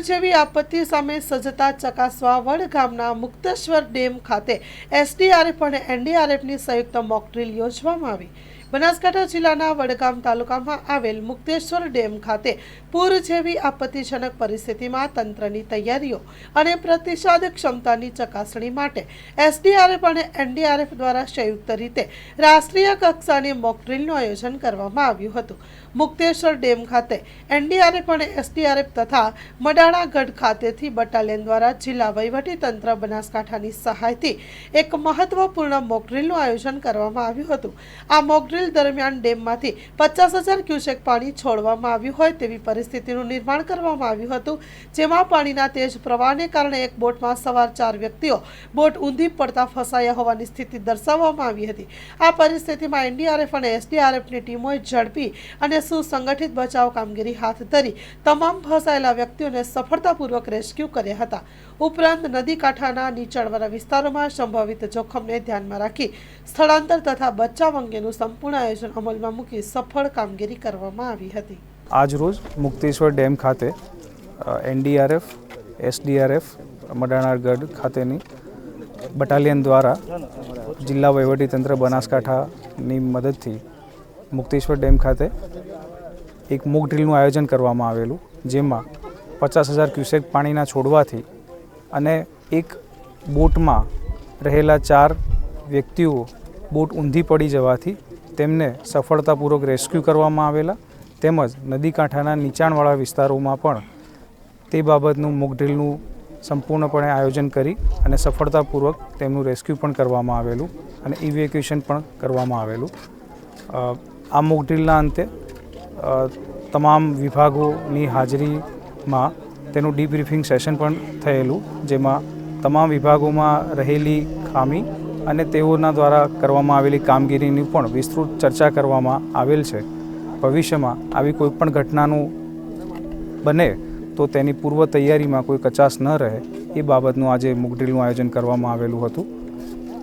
જેવી આપત્તિ સામે સજ્જતા ચકાસવા વડગામના મુક્તેશ્વર ડેમ ખાતે એસડીઆરએફ અને એનડીઆરએફની સંયુક્ત મોક ડ્રીલ યોજવામાં આવી। બનાસકાંઠા જિલ્લાના વડગામ તાલુકામાં આવેલ મુક્તેશ્વર ડેમ ખાતે પૂર જેવી આપત્તિજનક પરિસ્થિતિમાં તંત્રની તૈયારીઓ અને પ્રતિસાદ ક્ષમતાની ચકાસણી માટે એસડીઆરએફ અને એનડીઆરએફ દ્વારા સંયુક્ત રીતે રાષ્ટ્રીય કક્ષાની મોક ડ્રીલનું આયોજન કરવામાં આવ્યું હતું। મુક્તેશ્વર ડેમ ખાતે એનડીઆરએફ અને એસડીઆરએફ તથા મડાણાગઢ ખાતેથી બટાલિયન દ્વારા જિલ્લા વહીવટીતંત્ર બનાસકાંઠાની સહાયથી એક મહત્વપૂર્ણ મોક ડ્રીલનું આયોજન કરવામાં આવ્યું હતું। આ મોક ડ્રીલ દરમિયાન ડેમમાંથી 50,000 ક્યુસેક પાણી છોડવામાં આવ્યું હોય તેવી પરિસ્થિતિનું નિર્માણ કરવામાં આવ્યું હતું, જેમાં પાણીના તેજ પ્રવાહને કારણે એક બોટમાં સવાર 4 વ્યક્તિઓ બોટ ઊંધી પડતા ફસાયા હોવાની સ્થિતિ દર્શાવવામાં આવી હતી। આ પરિસ્થિતિમાં એનડીઆરએફ અને એસડીઆરએફની ટીમોએ ઝડપી અને સુસંગઠિત બચાવ કામગીરી હાથ ધરી તમામ ફસાયેલા વ્યક્તિઓને સફળતાપૂર્વક રેસ્ક્યુ કર્યા હતા। ઉપરાંત નદી કાંઠાના નીચાણવાળા વિસ્તારોમાં સંભવિત જોખમને ધ્યાનમાં રાખી સ્થળાંતર તથા બચાવ અંગેનું સંપૂર્ણ આયોજન અમલમાં મૂકી સફળ કામગીરી કરવામાં આવી હતી। આજરોજ મુક્તેશ્વર ડેમ ખાતે એનડીઆરએફ, એસડીઆરએફ, મડાણાગઢ ખાતેની બટાલિયન દ્વારા જિલ્લા વહીવટીતંત્ર બનાસકાંઠાની મદદથી મુક્તેશ્વર ડેમ ખાતે એક મોક ડ્રીલનું આયોજન કરવામાં આવેલું, જેમાં 50,000 ક્યુસેક પાણીના છોડવાથી અને એક બોટમાં રહેલા 4 વ્યક્તિઓ બોટ ઊંધી પડી જવાથી તેમને સફળતાપૂર્વક રેસ્ક્યુ કરવામાં આવેલા, તેમજ નદી કાંઠાના નીચાણવાળા વિસ્તારોમાં પણ તે બાબતનું મોક ડ્રીલનું સંપૂર્ણપણે આયોજન કરી અને સફળતાપૂર્વક તેમનું રેસ્ક્યુ પણ કરવામાં આવેલું અને ઇવેક્યુએશન પણ કરવામાં આવેલું। આ મોક ડ્રીલના અંતે તમામ વિભાગોની હાજરીમાં તેનું ડીબ્રીફિંગ સેશન પણ થયેલું, જેમાં તમામ વિભાગોમાં રહેલી ખામી અને તેઓના દ્વારા કરવામાં આવેલી કામગીરીની પણ વિસ્તૃત ચર્ચા કરવામાં આવેલ છે। ભવિષ્યમાં આવી કોઈપણ ઘટનાનું બને તો તેની પૂર્વ તૈયારીમાં કોઈ કચાશ ન રહે એ બાબતનું આજે મોક ડ્રીલનું આયોજન કરવામાં આવેલું હતું।